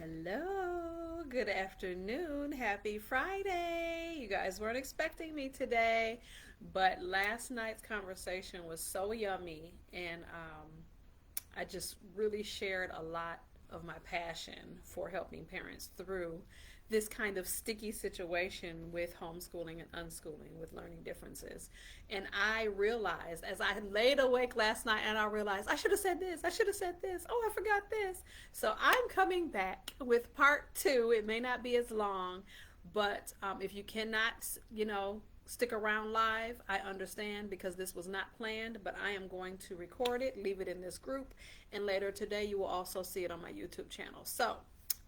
Hello, good afternoon, happy Friday. You guys weren't expecting me today, but last night's conversation was so yummy, and I just really shared a lot of my passion for helping parents through this kind of sticky situation with homeschooling and unschooling with learning differences. And I realized as I laid awake last night and I realized I should have said this, I should have said this, oh, I forgot this. So I'm coming back with part two. It may not be as long, but if you cannot, stick around live, I understand because this was not planned, but I am going to record it, leave it in this group, and later today you will also see it on my YouTube channel. So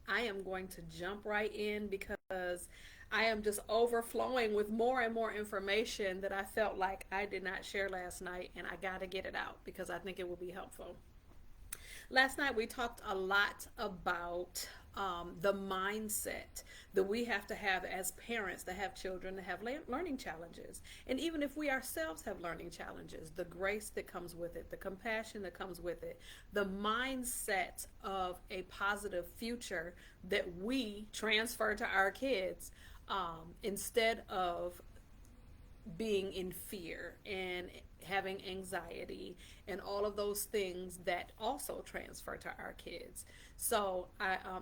I am going to jump right in because I am just overflowing with more and more information that I felt like I did not share last night, and I got to get it out because I think it will be helpful. Last night we talked a lot about the mindset that we have to have as parents that have children that have learning challenges. And even if we ourselves have learning challenges, the grace that comes with it, the compassion that comes with it, the mindset of a positive future that we transfer to our kids instead of being in fear and having anxiety and all of those things that also transfer to our kids. So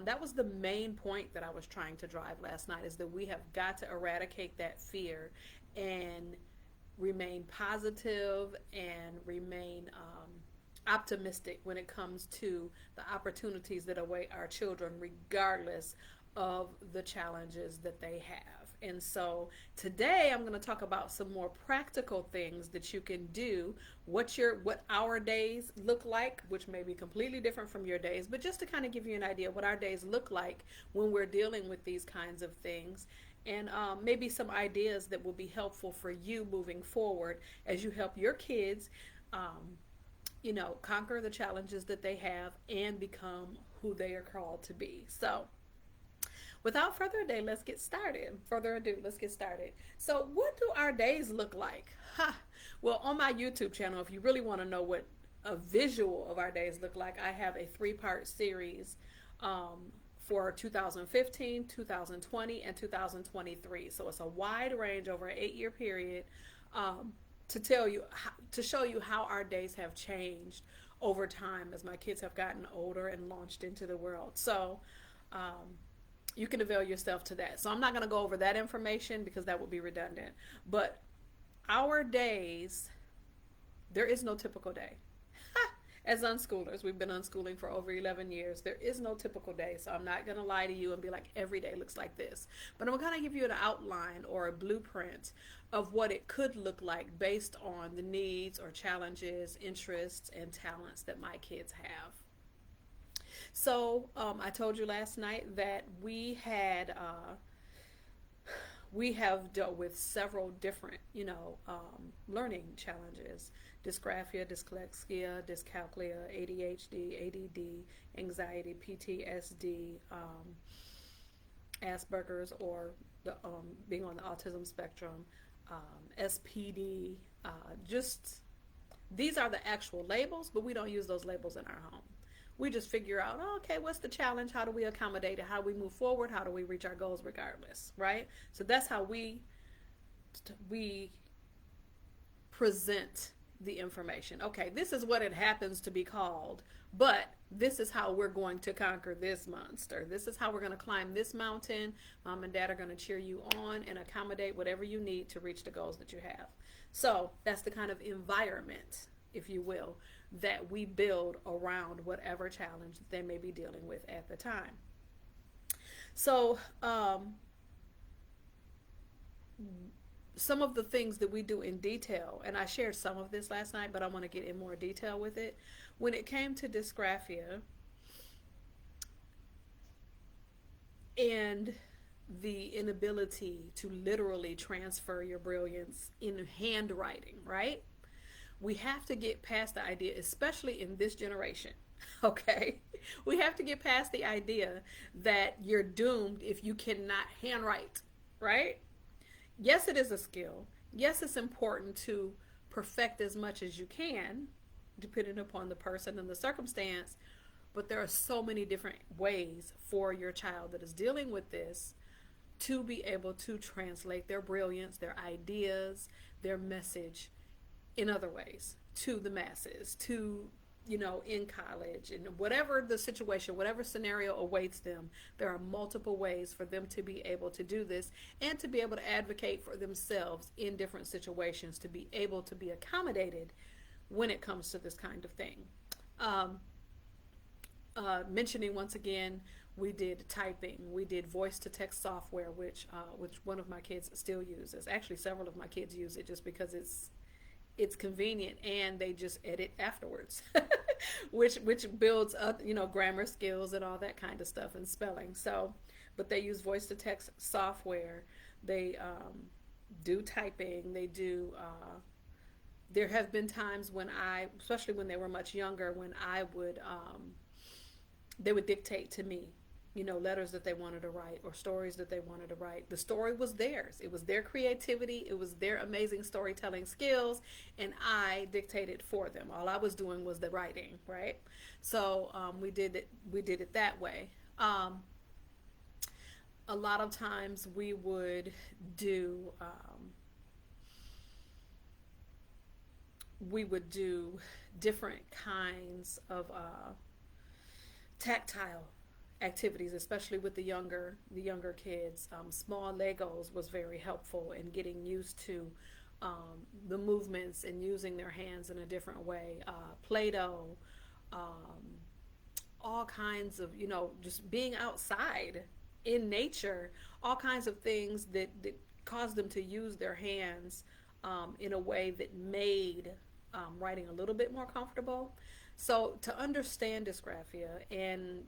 that was the main point that I was trying to drive last night, is that we have got to eradicate that fear and remain positive and remain optimistic when it comes to the opportunities that await our children, regardless of the challenges that they have. And so today I'm going to talk about some more practical things that you can do, what our days look like, which may be completely different from your days, but just to kind of give you an idea what our days look like when we're dealing with these kinds of things, and maybe some ideas that will be helpful for you moving forward as you help your kids conquer the challenges that they have and become who they are called to be. So without further ado, let's get started. So what do our days look like? Well, on my YouTube channel, if you really want to know what a visual of our days look like, I have a three-part series for 2015, 2020, and 2023. So it's a wide range over an 8-year period, to show you how our days have changed over time as my kids have gotten older and launched into the world. So you can avail yourself to that. So I'm not going to go over that information because that would be redundant. But our days, there is no typical day. As unschoolers, we've been unschooling for over 11 years. There is no typical day. So I'm not going to lie to you and be like, every day looks like this. But I'm going to give you an outline or a blueprint of what it could look like based on the needs or challenges, interests, and talents that my kids have. So I told you last night that we have dealt with several different, learning challenges: dysgraphia, dyslexia, dyscalculia, ADHD, ADD, anxiety, PTSD, Asperger's, or being on the autism spectrum, SPD. Just these are the actual labels, but we don't use those labels in our home. We just figure out, oh, okay, what's the challenge? How do we accommodate it? How do we move forward? How do we reach our goals regardless, right? So that's how we present the information. Okay, this is what it happens to be called, but this is how we're going to conquer this monster. This is how we're going to climb this mountain. Mom and dad are going to cheer you on and accommodate whatever you need to reach the goals that you have. So that's the kind of environment, if you will, that we build around whatever challenge they may be dealing with at the time. So some of the things that we do in detail, and I shared some of this last night, but I want to get in more detail with it. When it came to dysgraphia and the inability to literally transfer your brilliance in handwriting, right? We have to get past the idea, especially in this generation, okay? We have to get past the idea that you're doomed if you cannot handwrite, right? Yes, it is a skill. Yes, it's important to perfect as much as you can, depending upon the person and the circumstance. But there are so many different ways for your child that is dealing with this to be able to translate their brilliance, their ideas, their message in other ways to the masses, to, in college, and whatever the situation, whatever scenario awaits them, there are multiple ways for them to be able to do this and to be able to advocate for themselves in different situations, to be able to be accommodated when it comes to this kind of thing. Um, Mentioning once again, we did typing, we did voice to text software, which one of my kids still uses. Actually, several of my kids use it just because it's convenient, and they just edit afterwards, which builds up, grammar skills and all that kind of stuff, and spelling. So, but they use voice to text software. They do typing. They do. There have been times when especially when they were much younger, when they would dictate to me, letters that they wanted to write or stories that they wanted to write. The story was theirs. It was their creativity. It was their amazing storytelling skills, and I dictated for them. All I was doing was the writing, right? So we did it. We did it that way. A lot of times we would do. We would do different kinds of tactile activities, especially with the younger kids. Small Legos was very helpful in getting used to the movements and using their hands in a different way. Play-Doh, all kinds of, just being outside in nature, all kinds of things that caused them to use their hands in a way that made writing a little bit more comfortable. So to understand dysgraphia, and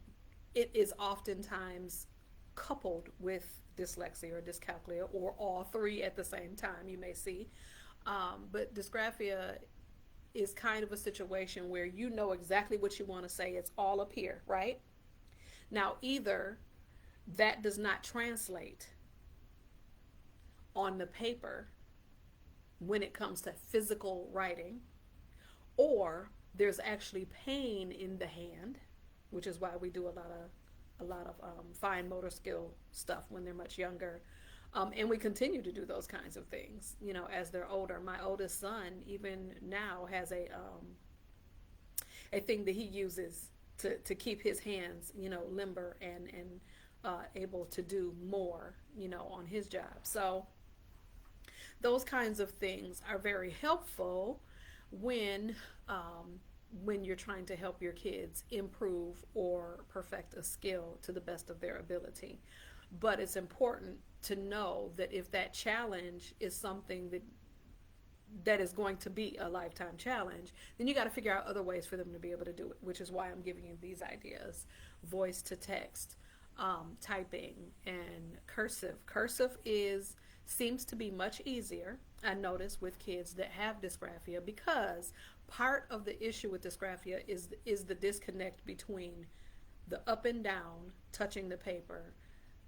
it is oftentimes coupled with dyslexia or dyscalculia, or all three at the same time, you may see. But dysgraphia is kind of a situation where you know exactly what you want to say. It's all up here, right? Now, either that does not translate on the paper when it comes to physical writing, or there's actually pain in the hand, which is why we do a lot of fine motor skill stuff when they're much younger, and we continue to do those kinds of things, as they're older. My oldest son, even now, has a thing that he uses to keep his hands, limber and able to do more, on his job. So those kinds of things are very helpful when you're trying to help your kids improve or perfect a skill to the best of their ability. But it's important to know that if that challenge is something that is going to be a lifetime challenge, then you got to figure out other ways for them to be able to do it, which is why I'm giving you these ideas: voice to text, typing, and cursive. Cursive seems to be much easier, I notice, with kids that have dysgraphia, because part of the issue with dysgraphia is the disconnect between the up and down, touching the paper,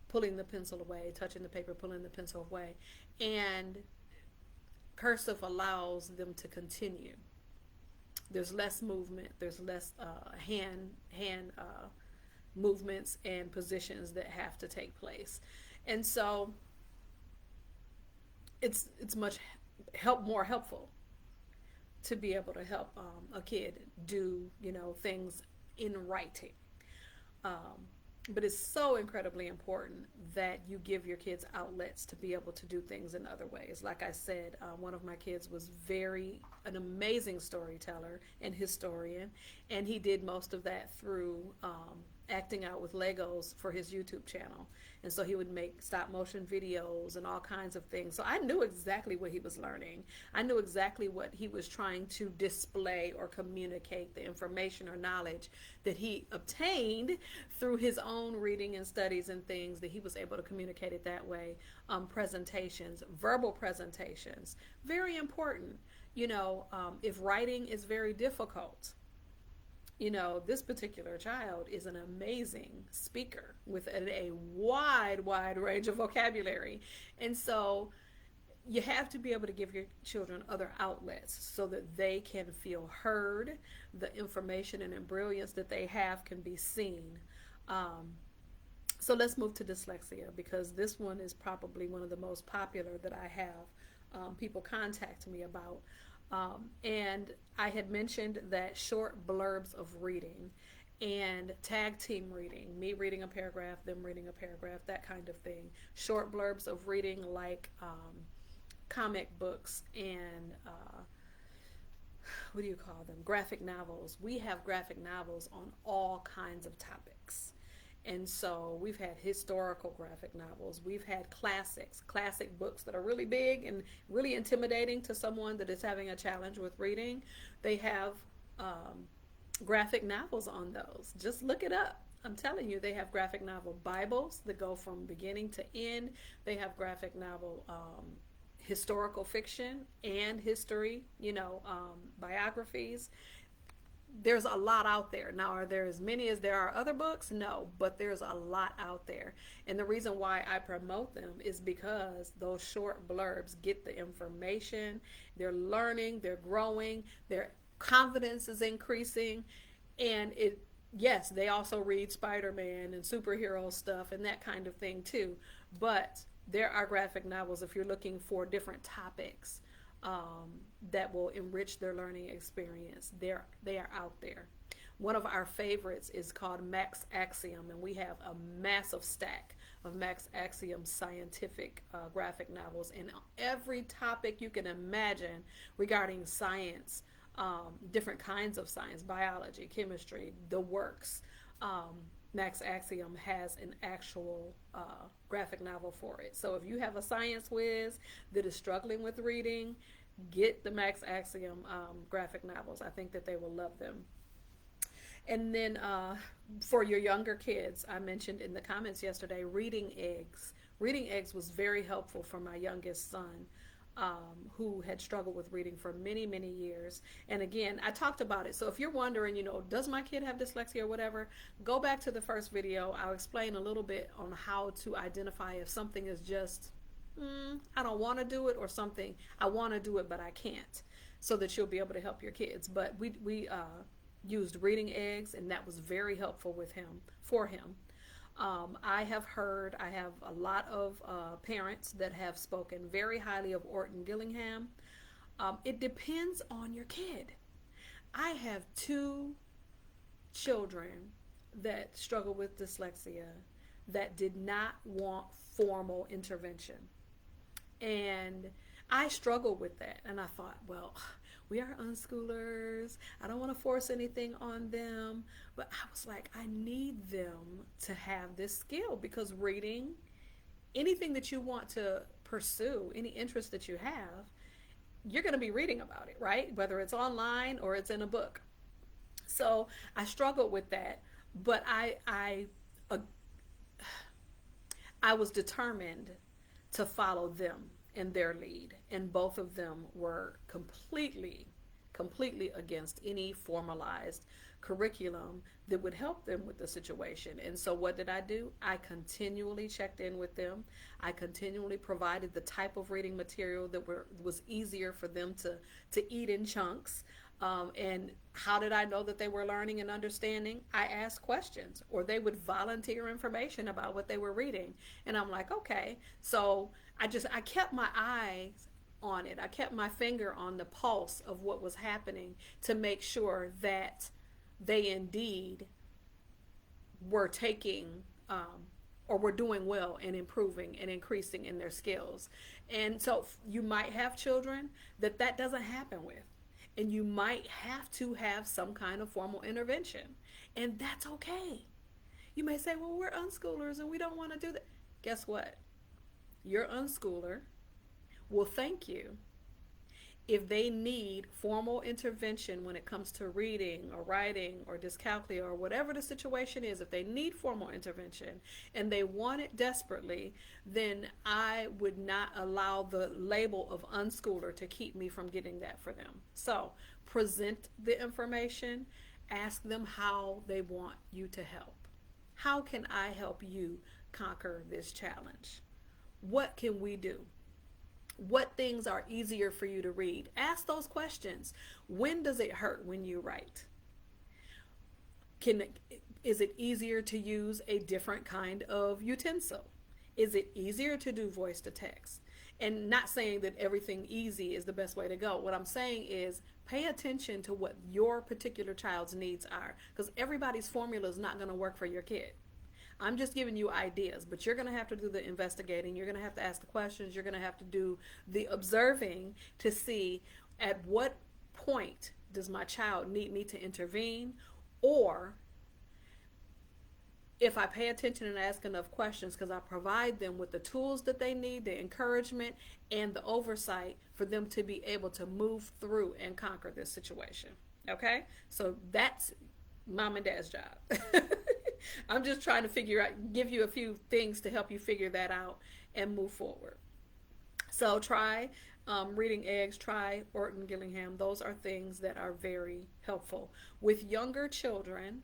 pulling the pencil away, touching the paper, pulling the pencil away, and cursive allows them to continue. There's less movement, there's less hand movements and positions that have to take place, and so it's much more helpful to be able to help a kid do things in writing. But it's so incredibly important that you give your kids outlets to be able to do things in other ways. Like I said, one of my kids was an amazing storyteller and historian, and he did most of that through acting out with Legos for his YouTube channel. And so he would make stop motion videos and all kinds of things. So I knew exactly what he was learning. I knew exactly what he was trying to display or communicate, the information or knowledge that he obtained through his own reading and studies and things, that he was able to communicate it that way. Presentations, verbal presentations, very important. If writing is very difficult, this particular child is an amazing speaker with a wide range of vocabulary. And so you have to be able to give your children other outlets so that they can feel heard, the information and the brilliance that they have can be seen. Um, so let's move to dyslexia, because this one is probably one of the most popular that I have people contact me about. And I had mentioned that short blurbs of reading and tag team reading, me reading a paragraph, them reading a paragraph, that kind of thing. Short blurbs of reading, like comic books and what do you call them? Graphic novels. We have graphic novels on all kinds of topics. And so we've had historical graphic novels. We've had classics, classic books that are really big and really intimidating to someone that is having a challenge with reading. They have graphic novels on those. Just look it up. I'm telling you, they have graphic novel Bibles that go from beginning to end. They have graphic novel historical fiction and history, biographies. There's a lot out there. Now, are there as many as there are other books? No, but there's a lot out there. And the reason why I promote them is because those short blurbs get the information, they're learning, they're growing, their confidence is increasing, and yes, they also read Spider-Man and superhero stuff and that kind of thing too. But there are graphic novels if you're looking for different topics that will enrich their learning experience. They are out there. One of our favorites is called Max Axiom, and we have a massive stack of Max Axiom scientific graphic novels, and every topic you can imagine regarding science, different kinds of science, biology, chemistry, the works. Max Axiom has an actual graphic novel for it. So if you have a science whiz that is struggling with reading, get the Max Axiom graphic novels. I think that they will love them. And then for your younger kids, I mentioned in the comments yesterday, Reading Eggs. Reading Eggs was very helpful for my youngest son, who had struggled with reading for many, many years. And again, I talked about it. So if you're wondering, does my kid have dyslexia or whatever, go back to the first video. I'll explain a little bit on how to identify if something is just, I don't want to do it, or something, I want to do it, but I can't, so that you'll be able to help your kids. But we used Reading Eggs, and that was very helpful for him. I have a lot of parents that have spoken very highly of Orton Gillingham. It depends on your kid. I have 2 children that struggle with dyslexia that did not want formal intervention. And I struggled with that. And I thought, well, we are unschoolers. I don't want to force anything on them. But I was like, I need them to have this skill, because reading, anything that you want to pursue, any interest that you have, you're going to be reading about it, right? Whether it's online or it's in a book. So I struggled with that, but I was determined to follow them in their lead, and both of them were completely against any formalized curriculum that would help them with the situation. And so what did I do? I continually checked in with them. I continually provided the type of reading material that was easier for them to eat in chunks. And how did I know that they were learning and understanding? I asked questions, or they would volunteer information about what they were reading. And I'm like, okay. So I kept my eyes on it. I kept my finger on the pulse of what was happening to make sure that they indeed were taking or were doing well and improving and increasing in their skills. And so you might have children that doesn't happen with. And you might have to have some kind of formal intervention. And that's okay. You may say, well, we're unschoolers and we don't want to do that. Guess what? Your unschooler will thank you if they need formal intervention when it comes to reading or writing or dyscalculia or whatever the situation is. If they need formal intervention and they want it desperately, then I would not allow the label of unschooler to keep me from getting that for them. So present the information, ask them how they want you to help. How can I help you conquer this challenge? What can we do? What things are easier for you to read? Ask those questions. When does it hurt when you write? Can is it easier to use a different kind of utensil? Is it easier to do voice to text? And not saying that everything easy is the best way to go. What I'm saying is pay attention to what your particular child's needs are, because everybody's formula is not going to work for your kid. I'm just giving you ideas, but you're going to have to do the investigating. You're going to have to ask the questions. You're going to have to do the observing to see at what point does my child need me to intervene, or if I pay attention and ask enough questions, because I provide them with the tools that they need, the encouragement, and the oversight for them to be able to move through and conquer this situation. Okay? So that's mom and dad's job. I'm just trying to figure out, give you a few things to help you figure that out and move forward. So try reading eggs, try Orton Gillingham. Those are things that are very helpful. With younger children,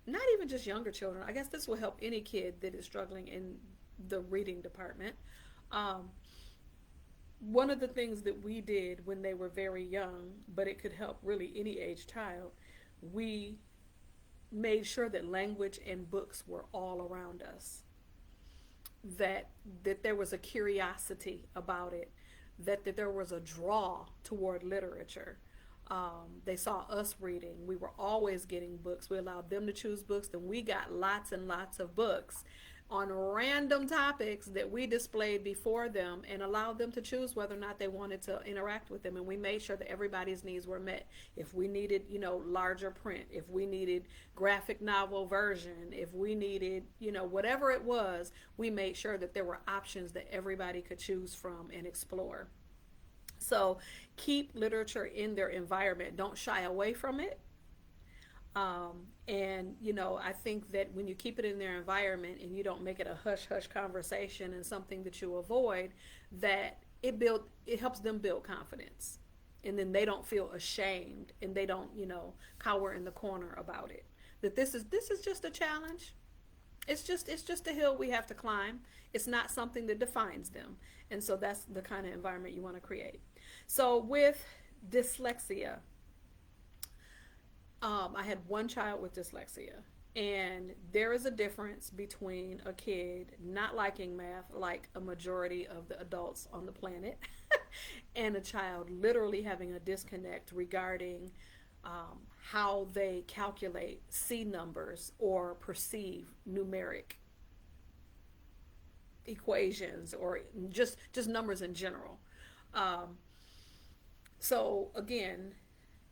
not even just younger children, I guess this will help any kid that is struggling in the reading department. One of the things that we did when they were very young, but it could help really any age child, we made sure that language and books were all around us, that there was a curiosity about it, that there was a draw toward literature. They saw us reading. We were always getting books. We allowed them to choose books, and we got lots and lots of books on random topics that we displayed before them and allowed them to choose whether or not they wanted to interact with them. And we made sure that everybody's needs were met. If we needed, larger print, if we needed graphic novel version, if we needed, whatever it was, we made sure that there were options that everybody could choose from and explore. So keep literature in their environment. Don't shy away from it. I think that when you keep it in their environment and you don't make it a hush-hush conversation and something that you avoid, that it helps them build confidence. And then they don't feel ashamed and they don't, cower in the corner about it. That this is just a challenge. It's just a hill we have to climb. It's not something that defines them. And so that's the kind of environment you want to create. So with dyslexia, I had one child with dyslexia, and there is a difference between a kid not liking math like a majority of the adults on the planet and a child literally having a disconnect regarding how they calculate C numbers or perceive numeric equations or just numbers in general. So again,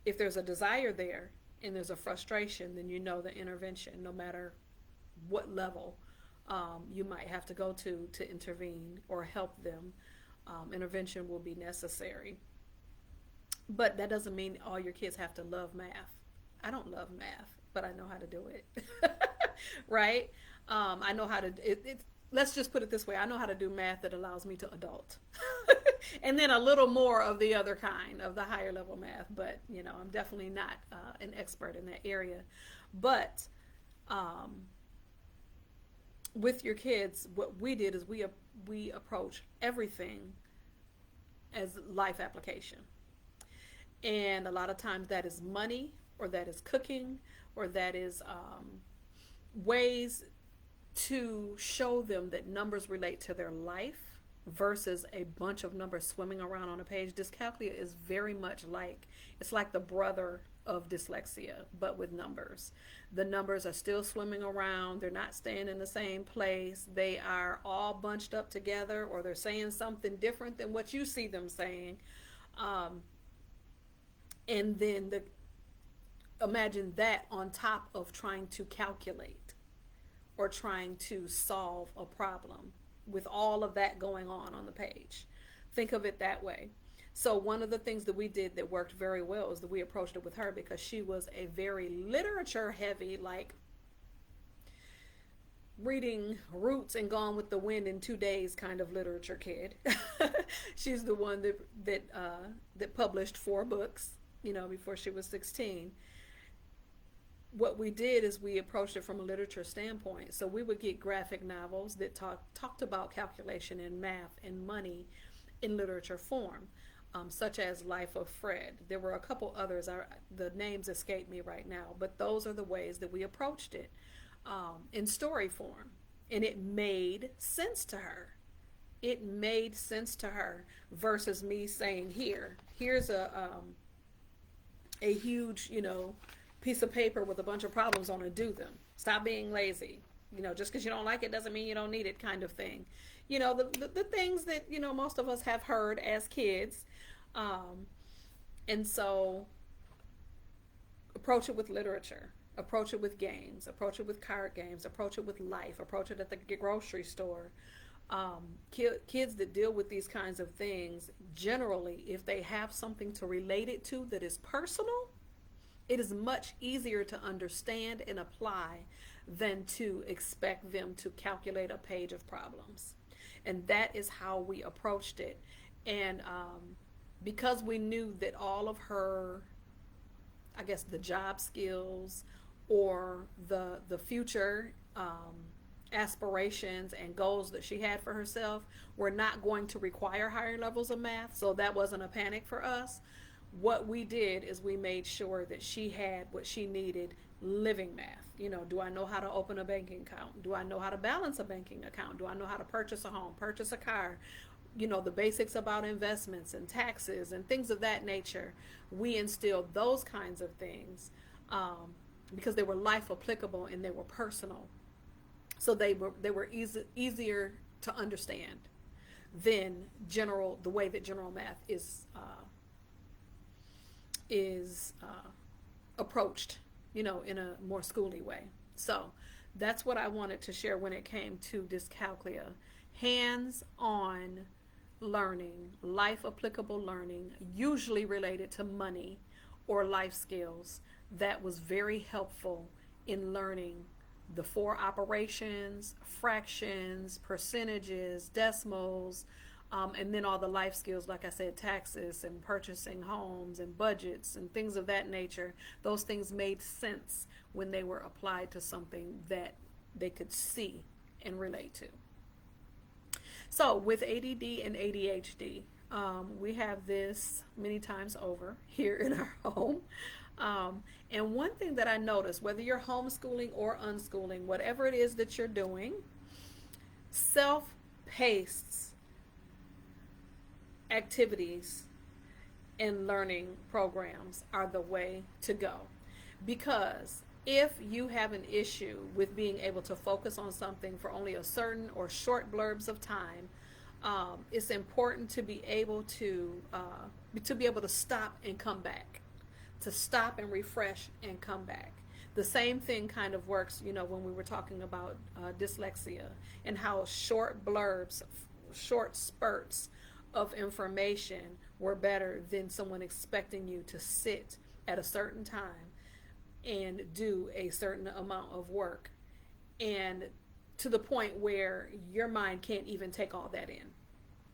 if there's a desire there and there's a frustration, then the intervention, no matter what level you might have to go to intervene or help them, intervention will be necessary. But that doesn't mean all your kids have to love math. I don't love math, but I know how to do it. Right? I know how to, let's just put it this way. I know how to do math that allows me to adult. And then a little more of the other kind of the higher level math, but I'm definitely not an expert in that area. But with your kids, what we did is we approach everything as life application. And a lot of times that is money, or that is cooking, or that is ways to show them that numbers relate to their life versus a bunch of numbers swimming around on a page. Dyscalculia is very much it's like the brother of dyslexia, but with numbers. The numbers are still swimming around. They're not staying in the same place. They are all bunched up together, or they're saying something different than what you see them saying. And then imagine that on top of trying to calculate or trying to solve a problem with all of that going on the page. Think of it that way. So one of the things that we did that worked very well is that we approached it with her, because she was a very literature heavy, like reading Roots and Gone with the Wind in 2 days kind of literature kid. She's the one that published 4 books, before she was 16. What we did is we approached it from a literature standpoint. So we would get graphic novels that talked about calculation and math and money in literature form, such as Life of Fred. There were a couple others. The names escape me right now, but those are the ways that we approached it, in story form. And it made sense to her. It made sense to her versus me saying, here's a huge, piece of paper with a bunch of problems on it. Do them. Stop being lazy. Just because you don't like it doesn't mean you don't need it, kind of thing. The things that, most of us have heard as kids. And so approach it with literature, approach it with games, approach it with card games, approach it with life, approach it at the grocery store. Kids that deal with these kinds of things, generally, if they have something to relate it to that is personal, it is much easier to understand and apply than to expect them to calculate a page of problems. And that is how we approached it. And because we knew that all of her, I guess, the job skills or the future aspirations and goals that she had for herself were not going to require higher levels of math, so that wasn't a panic for us. What we did is we made sure that she had what she needed, living math. Do I know how to open a banking account? Do I know how to balance a banking account? Do I know how to purchase a home, purchase a car? The basics about investments and taxes and things of that nature. We instilled those kinds of things because they were life applicable and they were personal. So they were easier to understand than the way that general math is approached, in a more schooly way. So that's what I wanted to share when it came to dyscalculia. Hands-on learning, life applicable learning, usually related to money or life skills, that was very helpful in learning the 4 operations, fractions, percentages, decimals, and then all the life skills, like I said, taxes and purchasing homes and budgets and things of that nature. Those things made sense when they were applied to something that they could see and relate to. So with ADD and ADHD, we have this many times over here in our home. And one thing that I noticed, whether you're homeschooling or unschooling, whatever it is that you're doing, self-paced activities and learning programs are the way to go. Because if you have an issue with being able to focus on something for only a certain or short blurbs of time, it's important to be able to stop and come back, to stop and refresh and come back. The same thing kind of works, when we were talking about dyslexia and how short blurbs, short spurts of information were better than someone expecting you to sit at a certain time and do a certain amount of work, and to the point where your mind can't even take all that in.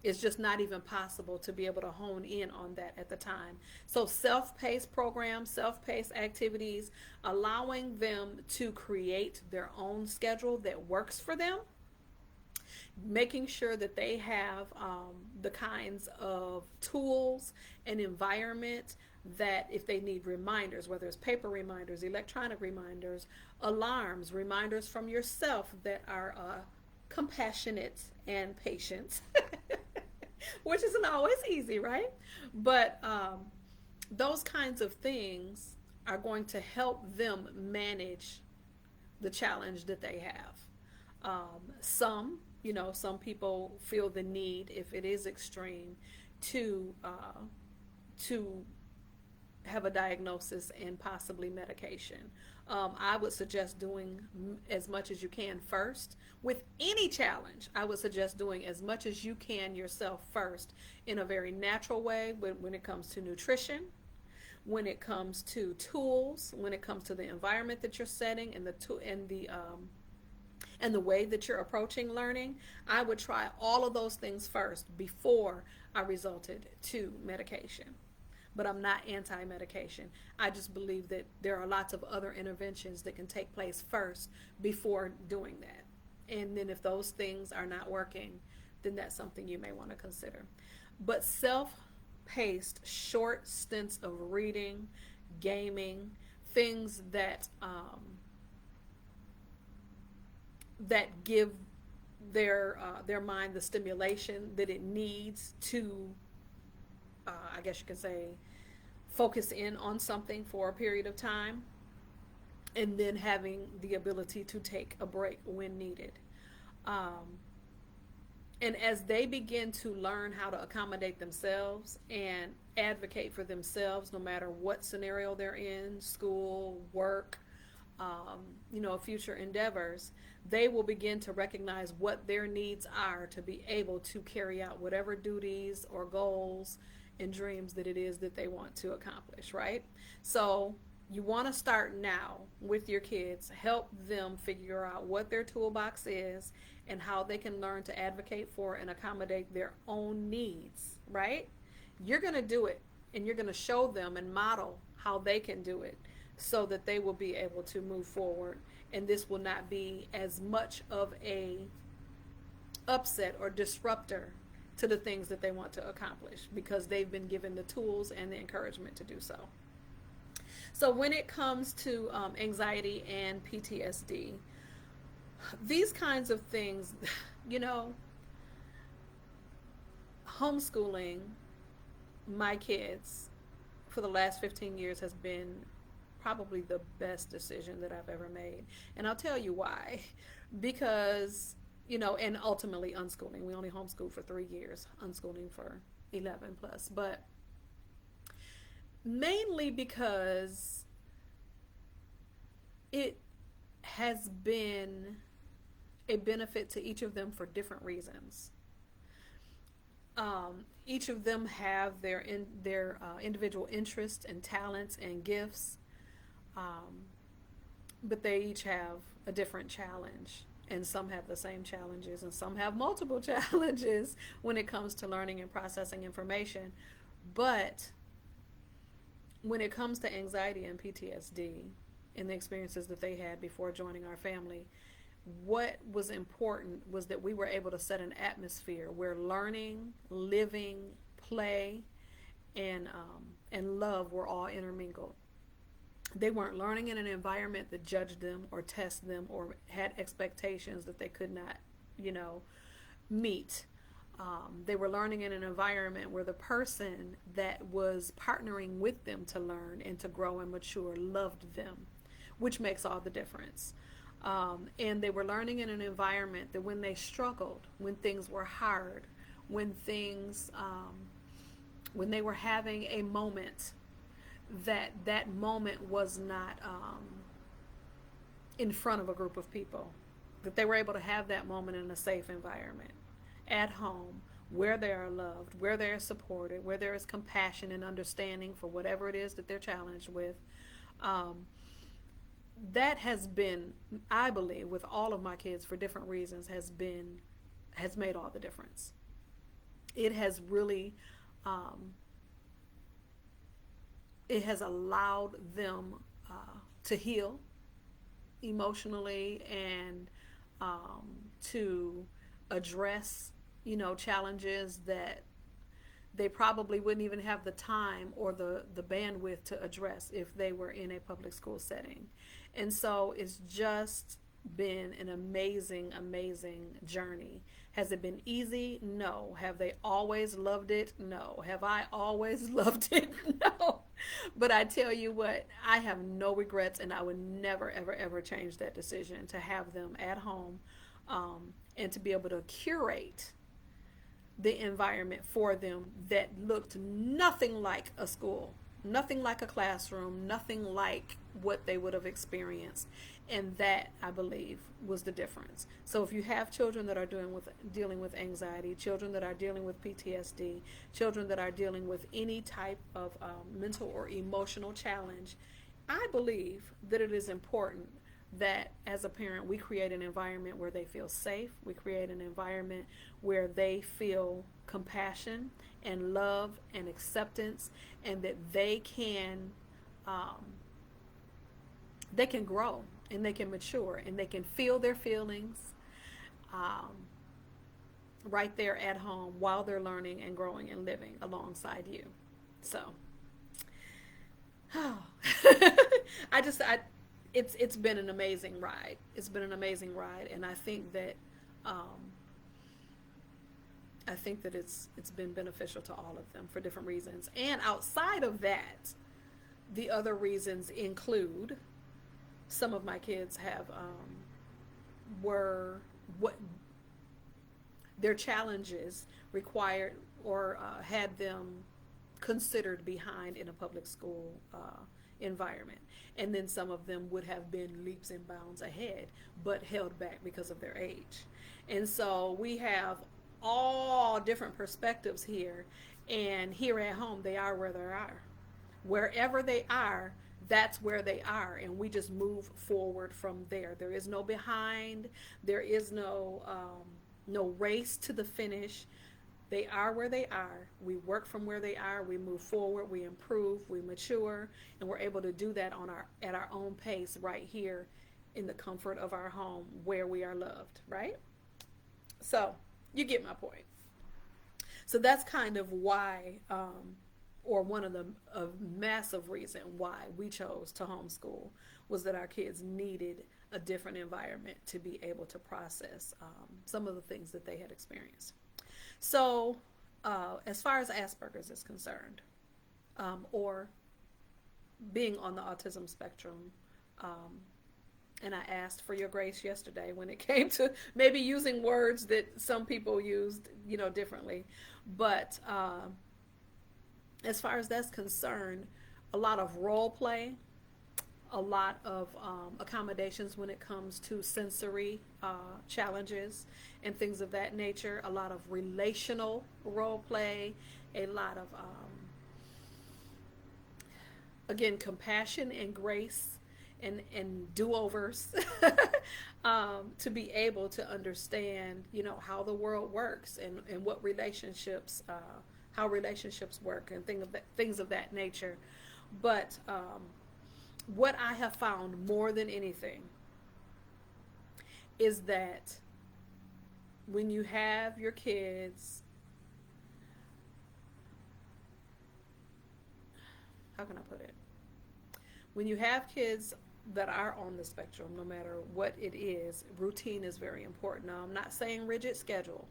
It's just not even possible to be able to hone in on that at the time. So self-paced programs, self-paced activities, allowing them to create their own schedule that works for them, making sure that they have the kinds of tools and environment that if they need reminders, whether it's paper reminders, electronic reminders, alarms, reminders from yourself that are compassionate and patient, which isn't always easy, right? But those kinds of things are going to help them manage the challenge that they have. Some people feel the need, if it is extreme, to have a diagnosis and possibly medication. I would suggest doing as much as you can first. With any challenge, I would suggest doing as much as you can yourself first in a very natural way when it comes to nutrition, when it comes to tools, when it comes to the environment that you're setting and the way that you're approaching learning. I would try all of those things first before I resorted to medication. But I'm not anti-medication. I just believe that there are lots of other interventions that can take place first before doing that. And then if those things are not working, then that's something you may want to consider. but self-paced short stints of reading, gaming, things that give their mind the stimulation that it needs to, I guess you could say, focus in on something for a period of time, and then having the ability to take a break when needed. Um, and as they begin to learn how to accommodate themselves and advocate for themselves, no matter what scenario they're in, school, work, future endeavors, they will begin to recognize what their needs are to be able to carry out whatever duties or goals and dreams that it is that they want to accomplish, right? So you want to start now with your kids, help them figure out what their toolbox is and how they can learn to advocate for and accommodate their own needs, right? You're going to do it, and you're going to show them and model how they can do it so that they will be able to move forward, and this will not be as much of a upset or disruptor to the things that they want to accomplish because they've been given the tools and the encouragement to do so. So when it comes to anxiety and PTSD, these kinds of things, you know, homeschooling my kids for the last 15 years has been probably the best decision that I've ever made. And I'll tell you why. Because, and ultimately unschooling. We only homeschooled for 3 years, unschooling for 11 plus. But mainly because it has been a benefit to each of them for different reasons. Each of them have their individual interests and talents and gifts, but they each have a different challenge. And some have the same challenges, and some have multiple challenges when it comes to learning and processing information. But when it comes to anxiety and PTSD and the experiences that they had before joining our family, what was important was that we were able to set an atmosphere where learning, living, play, and love were all intermingled. They weren't learning in an environment that judged them or tested them or had expectations that they could not, meet. They were learning in an environment where the person that was partnering with them to learn and to grow and mature loved them, which makes all the difference. And they were learning in an environment that when they struggled, when things were hard, when they were having a moment, that moment was not in front of a group of people, that they were able to have that moment in a safe environment, at home, where they are loved, where they are supported, where there is compassion and understanding for whatever it is that they're challenged with. That has been, I believe, with all of my kids for different reasons, has made all the difference. It has really, it has allowed them to heal emotionally and to address, challenges that they probably wouldn't even have the time or the bandwidth to address if they were in a public school setting. And so it's just been an amazing, amazing journey. Has it been easy? No. Have they always loved it? No. Have I always loved it? No. But I tell you what, I have no regrets, and I would never, ever, ever change that decision to have them at home, and to be able to curate the environment for them that looked nothing like a school, nothing like a classroom, nothing like what they would have experienced. And that, I believe, was the difference. So if you have children that are dealing with anxiety, children that are dealing with PTSD, children that are dealing with any type of mental or emotional challenge, I believe that it is important that as a parent we create an environment where they feel safe, we create an environment where they feel compassion and love and acceptance, and that they can grow and they can mature and they can feel their feelings, right there at home while they're learning and growing and living alongside you. So, oh. I it's been an amazing ride. It's been an amazing ride, and um, I think that it's been beneficial to all of them for different reasons. And outside of that, the other reasons include some of my kids have were what their challenges required or had them considered behind in a public school environment. And then some of them would have been leaps and bounds ahead, but held back because of their age. And so we have all different perspectives here. And here at home, they are where they are. Wherever they are, that's where they are. And we just move forward from there. There is no behind, there is no race to the finish. They are where they are. We work from where they are. We move forward. We improve. We mature, and we're able to do that at our own pace right here, in the comfort of our home, where we are loved. Right. So you get my point. So that's kind of why, or one of the massive reason why we chose to homeschool, was that our kids needed a different environment to be able to process some of the things that they had experienced. So, as far as Asperger's is concerned, or being on the autism spectrum, and I asked for your grace yesterday when it came to maybe using words that some people used, differently. But as far as that's concerned, a lot of role play, a lot of accommodations when it comes to sensory challenges and things of that nature, a lot of relational role play, a lot of, again, compassion and grace and do-overs to be able to understand, how the world works and what relationships, how relationships work and things of that nature. But what I have found more than anything is that when you have your kids, how can I put it? When you have kids that are on the spectrum, no matter what it is, routine is very important. Now, I'm not saying rigid schedule,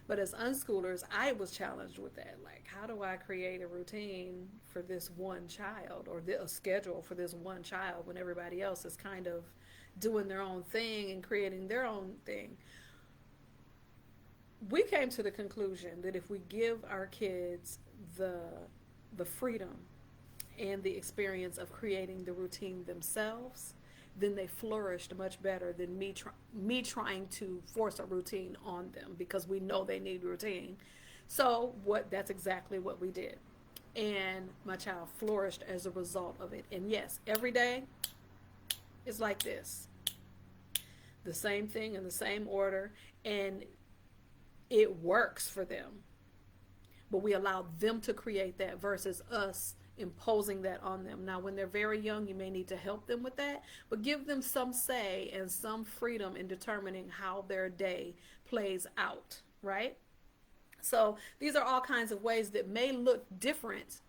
but as unschoolers, I was challenged with that. Like, how do I create a routine for this one child, or a schedule for this one child, when everybody else is kind of doing their own thing and creating their own thing? We came to the conclusion that if we give our kids the freedom and the experience of creating the routine themselves, then they flourished much better than me trying to force a routine on them, because we know they need routine. So that's exactly what we did. And my child flourished as a result of it. And yes, every day is like this. The same thing in the same order, and it works for them. But we allow them to create that versus us imposing that on them. Now, when they're very young, you may need to help them with that, but give them some say and some freedom in determining how their day plays out, right? So these are all kinds of ways that may look different,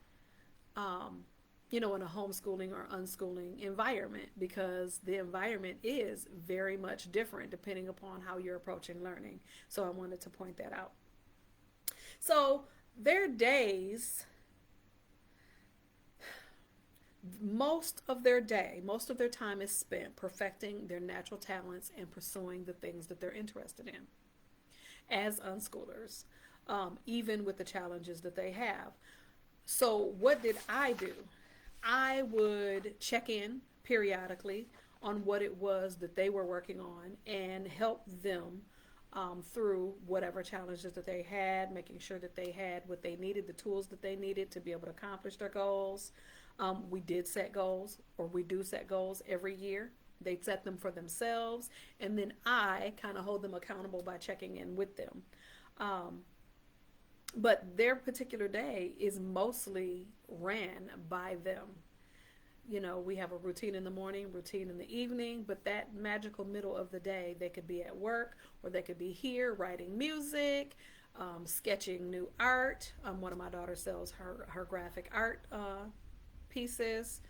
in a homeschooling or unschooling environment, because the environment is very much different depending upon how you're approaching learning. So I wanted to point that out. So their days, most of their time is spent perfecting their natural talents and pursuing the things that they're interested in as unschoolers, even with the challenges that they have. So what did I do? I would check in periodically on what it was that they were working on and help them through whatever challenges that they had, making sure that they had what they needed, the tools that they needed to be able to accomplish their goals. We did set goals, or we do set goals every year. They set them for themselves, and then I kind of hold them accountable by checking in with them. But their particular day is mostly ran by them. we have a routine in the morning, routine in the evening, but that magical middle of the day, they could be at work or they could be here writing music, sketching new art. One of my daughters sells her graphic art pieces.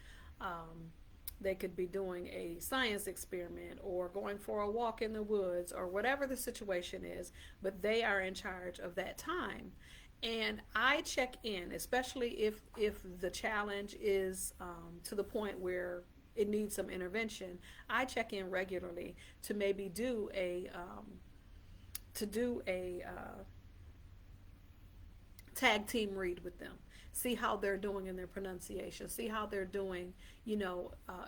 They could be doing a science experiment or going for a walk in the woods or whatever the situation is, but they are in charge of that time. And I check in, especially if the challenge is to the point where it needs some intervention. I check in regularly to maybe do a tag team read with them. See how they're doing in their pronunciation. See how they're doing,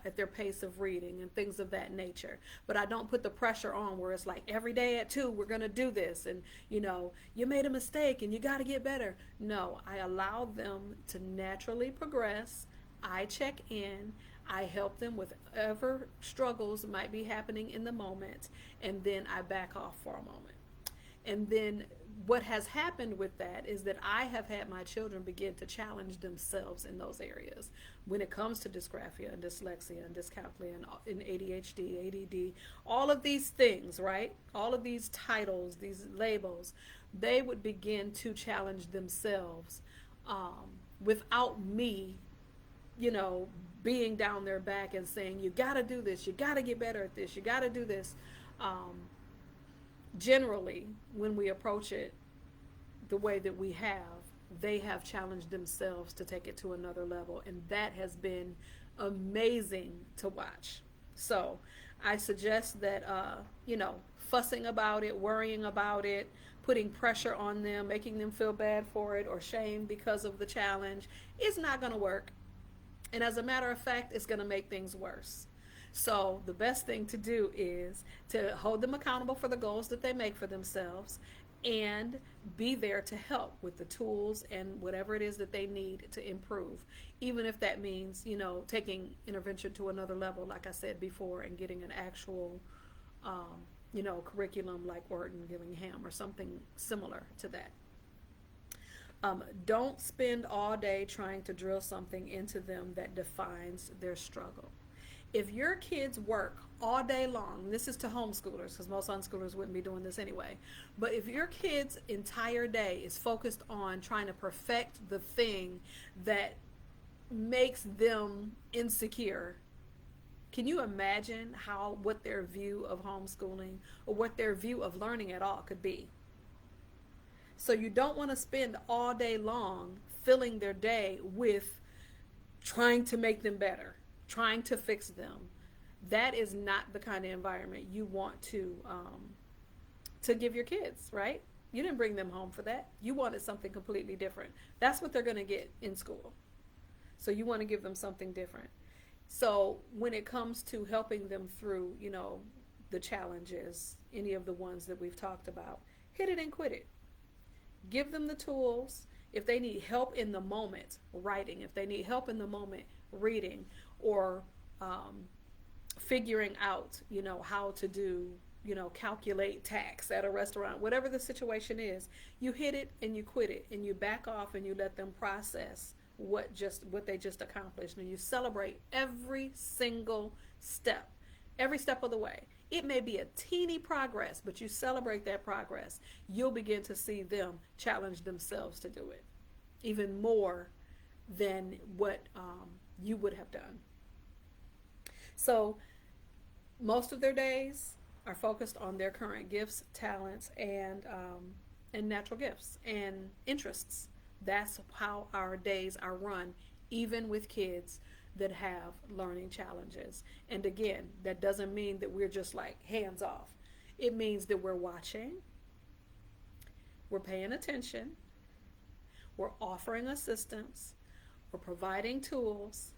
at their pace of reading and things of that nature. But I don't put the pressure on where it's like every day at 2 we're going to do this, and you made a mistake and you got to get better. No, I allow them to naturally progress. I check in. I help them with whatever struggles might be happening in the moment, and then I back off for a moment. And then what has happened with that is that I have had my children begin to challenge themselves in those areas when it comes to dysgraphia and dyslexia and dyscalculia and ADHD, ADD, all of these things, right? All of these titles, these labels, they would begin to challenge themselves without me, being down their back and saying, you got to do this, you got to get better at this, you got to do this. Generally, when we approach it the way that we have, they have challenged themselves to take it to another level, and that has been amazing to watch. So I suggest that fussing about it, worrying about it, putting pressure on them, making them feel bad for it or shame because of the challenge is not going to work. And as a matter of fact, it's going to make things worse. So the best thing to do is to hold them accountable for the goals that they make for themselves and be there to help with the tools and whatever it is that they need to improve. Even if that means, taking intervention to another level, like I said before, and getting an actual, curriculum like Orton Gillingham or something similar to that. Don't spend all day trying to drill something into them that defines their struggle. If your kids work all day long, this is to homeschoolers because most unschoolers wouldn't be doing this anyway, but if your kid's entire day is focused on trying to perfect the thing that makes them insecure, can you imagine what their view of homeschooling or what their view of learning at all could be? So you don't want to spend all day long filling their day with trying to make them better, trying to fix them. That is not the kind of environment you want to give your kids, right? You didn't bring them home for that. You wanted something completely different. That's what they're going to get in school. So you want to give them something different. So when it comes to helping them through, the challenges, any of the ones that we've talked about, hit it and quit it. Give them the tools. If they need help in the moment writing, if they need help in the moment reading, or figuring out, how to do, calculate tax at a restaurant, whatever the situation is, you hit it and you quit it and you back off and you let them process what they just accomplished, and you celebrate every single step of the way. It may be a teeny progress, but you celebrate that progress. You'll begin to see them challenge themselves to do it even more than what you would have done. So most of their days are focused on their current gifts, talents, and natural gifts and interests. That's how our days are run, even with kids that have learning challenges. And again, that doesn't mean that we're just like hands off. It means that we're watching, we're paying attention, we're offering assistance, we're providing tools,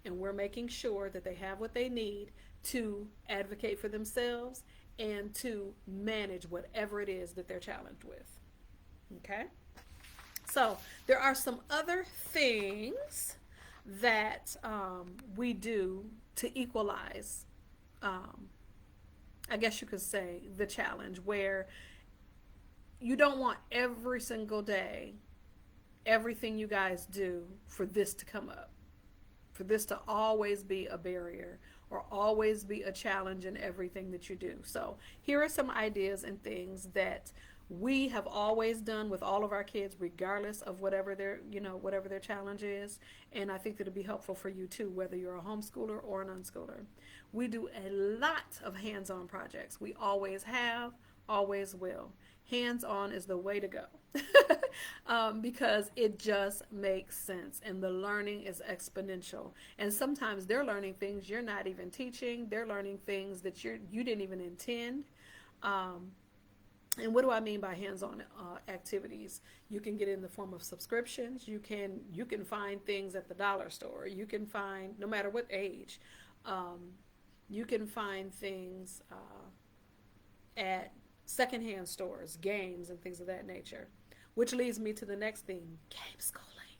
and we're making sure that they have what they need to advocate for themselves and to manage whatever it is that they're challenged with. Okay? So there are some other things that we do to equalize, I guess you could say, the challenge, where you don't want every single day, everything you guys do for this to come up. for this to always be a barrier or always be a challenge in everything that you do. So here are some ideas and things that we have always done with all of our kids, regardless of whatever their challenge is. And I think that it'll be helpful for you too, whether you're a homeschooler or an unschooler. We do a lot of hands-on projects. We always have, always will. Hands-on is the way to go. Because it just makes sense and the learning is exponential. And sometimes they're learning things you're not even teaching. They're learning things that you didn't even intend. And what do I mean by hands-on activities? You can get in the form of subscriptions. You can find things at the dollar store. You can find, no matter what age, you can find things at secondhand stores, games, and things of that nature. Which leads me to the next thing, game schooling.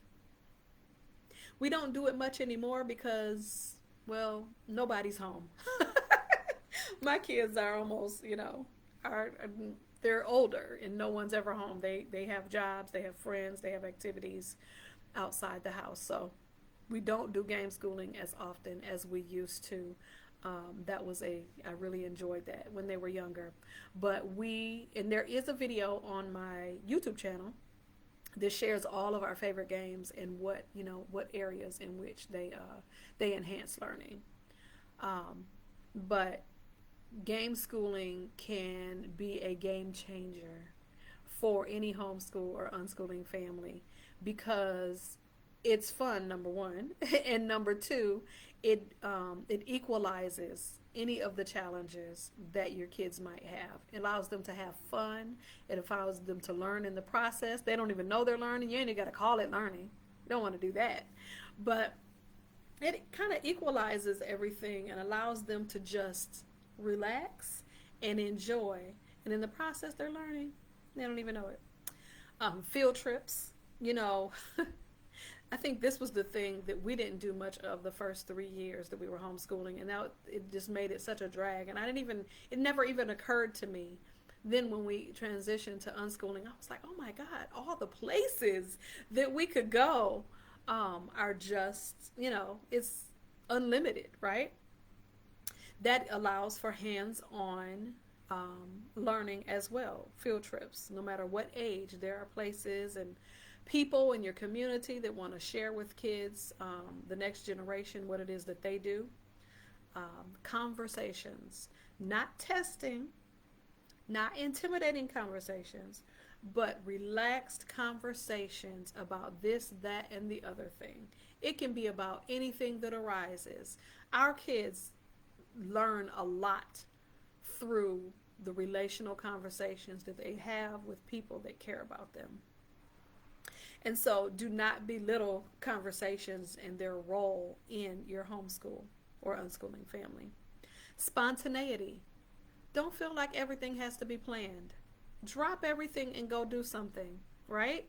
We don't do it much anymore because, well, nobody's home. My kids are almost, they're older and no one's ever home. They have jobs, they have friends, they have activities outside the house. So we don't do game schooling as often as we used to. I really enjoyed that when they were younger. And there is a video on my YouTube channel that shares all of our favorite games and what areas in which they enhance learning. But game schooling can be a game changer for any homeschool or unschooling family because it's fun, number one, and number two, it equalizes any of the challenges that your kids might have. It allows them to have fun. It allows them to learn in the process. They don't even know they're learning. You ain't even got to call it learning. You don't want to do that. But it kind of equalizes everything and allows them to just relax and enjoy. And in the process, they're learning. They don't even know it. Field trips, I think this was the thing that we didn't do much of the first 3 years that we were homeschooling, and now it just made it such a drag. And it never even occurred to me. Then when we transitioned to unschooling, I was like, oh my God, all the places that we could go are just, it's unlimited, right? That allows for hands-on learning as well, field trips. No matter what age, there are places and people in your community that want to share with kids, the next generation, what it is that they do. Conversations, not testing, not intimidating conversations, but relaxed conversations about this, that, and the other thing. It can be about anything that arises. Our kids learn a lot through the relational conversations that they have with people that care about them. And so do not belittle conversations and their role in your homeschool or unschooling family. Spontaneity. Don't feel like everything has to be planned. Drop everything and go do something, right?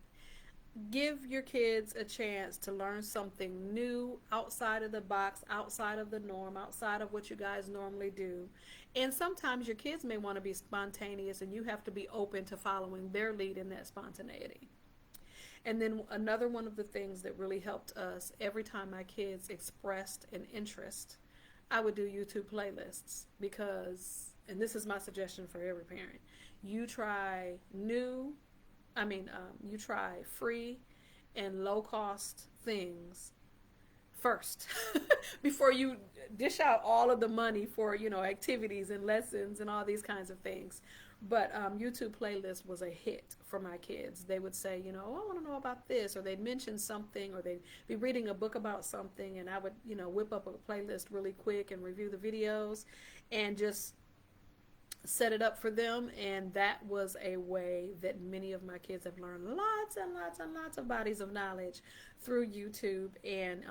Give your kids a chance to learn something new outside of the box, outside of the norm, outside of what you guys normally do. And sometimes your kids may want to be spontaneous and you have to be open to following their lead in that spontaneity. And then another one of the things that really helped us, every time my kids expressed an interest, I would do YouTube playlists because, and this is my suggestion for every parent, you try free and low cost things first before you dish out all of the money for, activities and lessons and all these kinds of things. But YouTube playlist was a hit for my kids. They would say, I want to know about this, or they'd mention something, or they'd be reading a book about something, and I would, whip up a playlist really quick and review the videos and just set it up for them. And that was a way that many of my kids have learned lots and lots and lots of bodies of knowledge through YouTube and,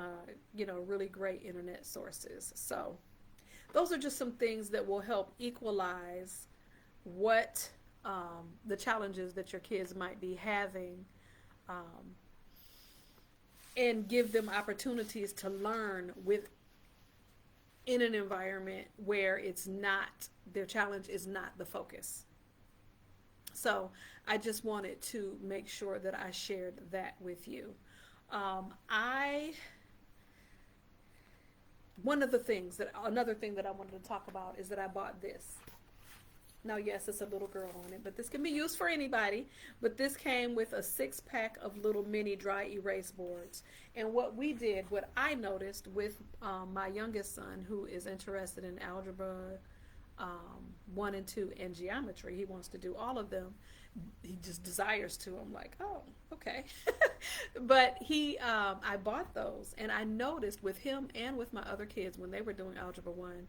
really great internet sources. So those are just some things that will help equalize what the challenges that your kids might be having, and give them opportunities to learn in an environment where their challenge is not the focus. So I just wanted to make sure that I shared that with you. I Another thing that I wanted to talk about is that I bought this. Now, yes, it's a little girl on it, but this can be used for anybody. But this came with a 6 pack of little mini dry erase boards. And what I noticed with my youngest son, who is interested in algebra 1 and 2 and geometry, he wants to do all of them. He just desires to. I'm like, oh, okay. But I bought those, and I noticed with him and with my other kids when they were doing algebra 1,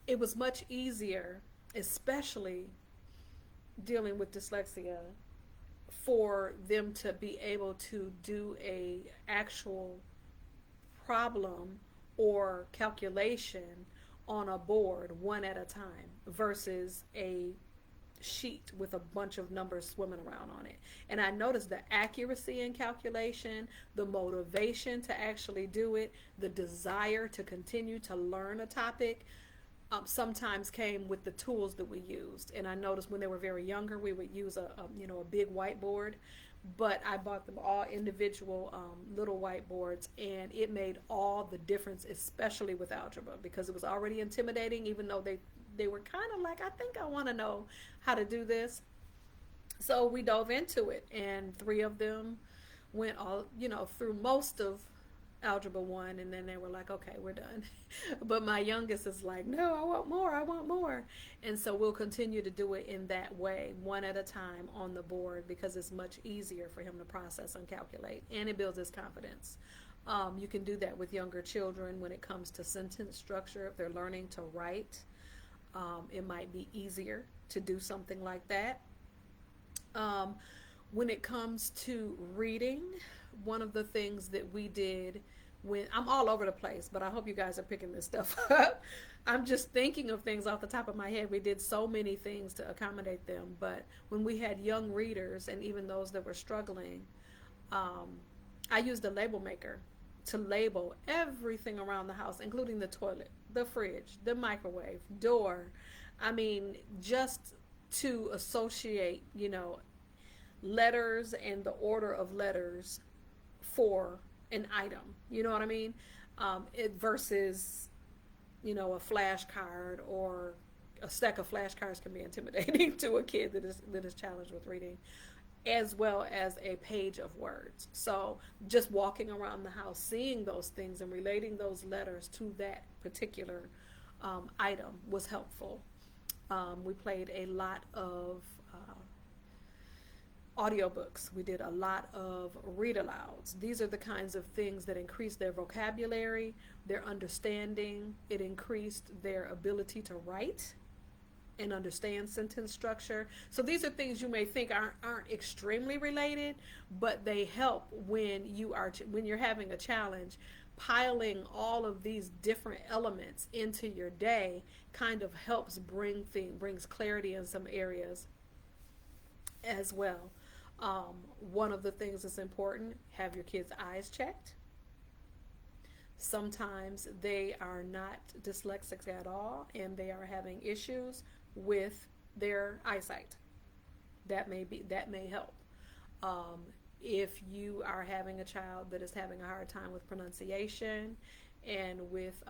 it was much easier, especially dealing with dyslexia, for them to be able to do a actual problem or calculation on a board one at a time versus a sheet with a bunch of numbers swimming around on it. And I noticed the accuracy in calculation, the motivation to actually do it, the desire to continue to learn a topic sometimes came with the tools that we used. And I noticed when they were very younger, we would use a big whiteboard, but I bought them all individual little whiteboards, and it made all the difference, especially with algebra, because it was already intimidating, even though they were kind of like, I think I want to know how to do this. So we dove into it, and 3 of them went through most of algebra 1, and then they were like, okay, we're done. But my youngest is like, no, I want more. And so we'll continue to do it in that way, one at a time on the board, because it's much easier for him to process and calculate, and it builds his confidence. You can do that with younger children when it comes to sentence structure. If they're learning to write, it might be easier to do something like that. When it comes to reading, one of the things that we did, when I'm all over the place, but I hope you guys are picking this stuff up. I'm just thinking of things off the top of my head. We did so many things to accommodate them, but when we had young readers and even those that were struggling, I used a label maker to label everything around the house, including the toilet, the fridge, the microwave, door. I mean, just to associate, letters and the order of letters for an item. You know what I mean? Versus, a flashcard, or a stack of flashcards can be intimidating to a kid that is challenged with reading, as well as a page of words. So just walking around the house, seeing those things and relating those letters to that particular item was helpful. We played a lot of audiobooks. We did a lot of read alouds. These are the kinds of things that increase their vocabulary, their understanding. It increased their ability to write and understand sentence structure. So these are things you may think aren't extremely related, but they help when you're having a challenge. Piling all of these different elements into your day kind of helps brings clarity in some areas as well. One of the things that's important, have your kids' eyes checked. Sometimes they are not dyslexic at all, and they are having issues with their eyesight. That may help. If you are having a child that is having a hard time with pronunciation and with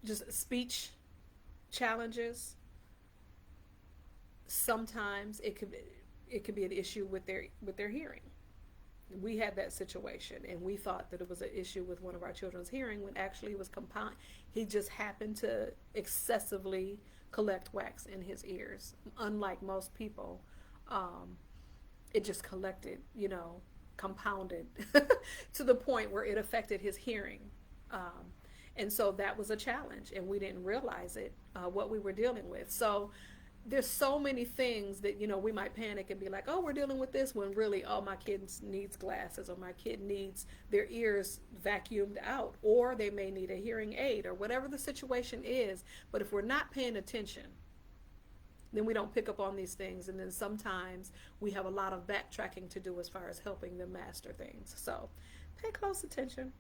just speech challenges, sometimes it could be an issue with their hearing. We had that situation, and we thought that it was an issue with one of our children's hearing, when actually it was he just happened to excessively collect wax in his ears. Unlike most people, it just collected, compounded to the point where it affected his hearing. And so that was a challenge, and we didn't realize it, what we were dealing with. So there's so many things that, we might panic and be like, oh, we're dealing with this, when really, oh, my kid needs glasses, or my kid needs their ears vacuumed out, or they may need a hearing aid, or whatever the situation is. But if we're not paying attention, then we don't pick up on these things, and then sometimes we have a lot of backtracking to do as far as helping them master things. So pay close attention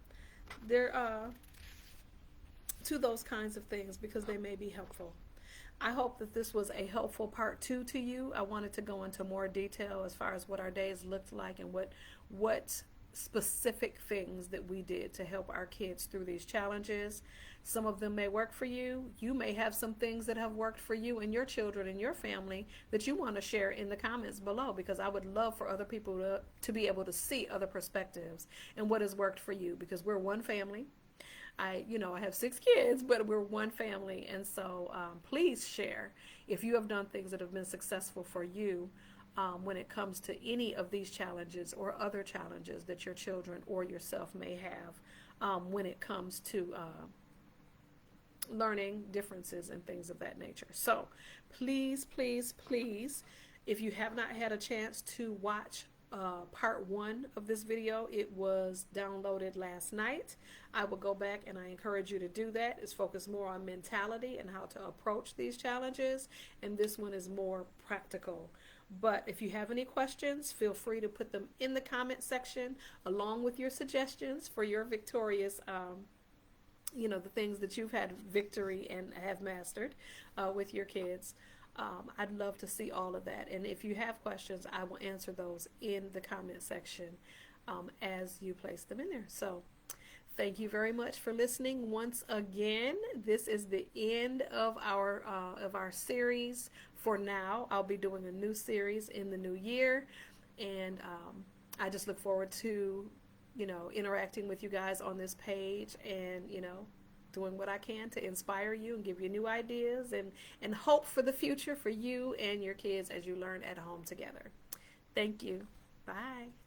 to those kinds of things, because they may be helpful. I hope that this was a helpful part 2 to you. I wanted to go into more detail as far as what our days looked like and what specific things that we did to help our kids through these challenges. Some of them may work for you. You may have some things that have worked for you and your children and your family that you want to share in the comments below, because I would love for other people to be able to see other perspectives and what has worked for you, because we're one family. I have 6 kids, but we're one family. And so please share if you have done things that have been successful for you when it comes to any of these challenges or other challenges that your children or yourself may have when it comes to learning differences and things of that nature. So please, please, please, if you have not had a chance to watch part 1 of this video, it was downloaded last night. I will go back, and I encourage you to do that. It's focused more on mentality and how to approach these challenges, and this one is more practical. But if you have any questions, feel free to put them in the comment section along with your suggestions for your victorious the things that you've had victory and have mastered with your kids. I'd love to see all of that. And if you have questions, I will answer those in the comment section as you place them in there. So thank you very much for listening once again. This is the end of our series for now. I'll be doing a new series in the new year, and I just look forward to interacting with you guys on this page, and doing what I can to inspire you and give you new ideas and hope for the future for you and your kids as you learn at home together. Thank you. Bye.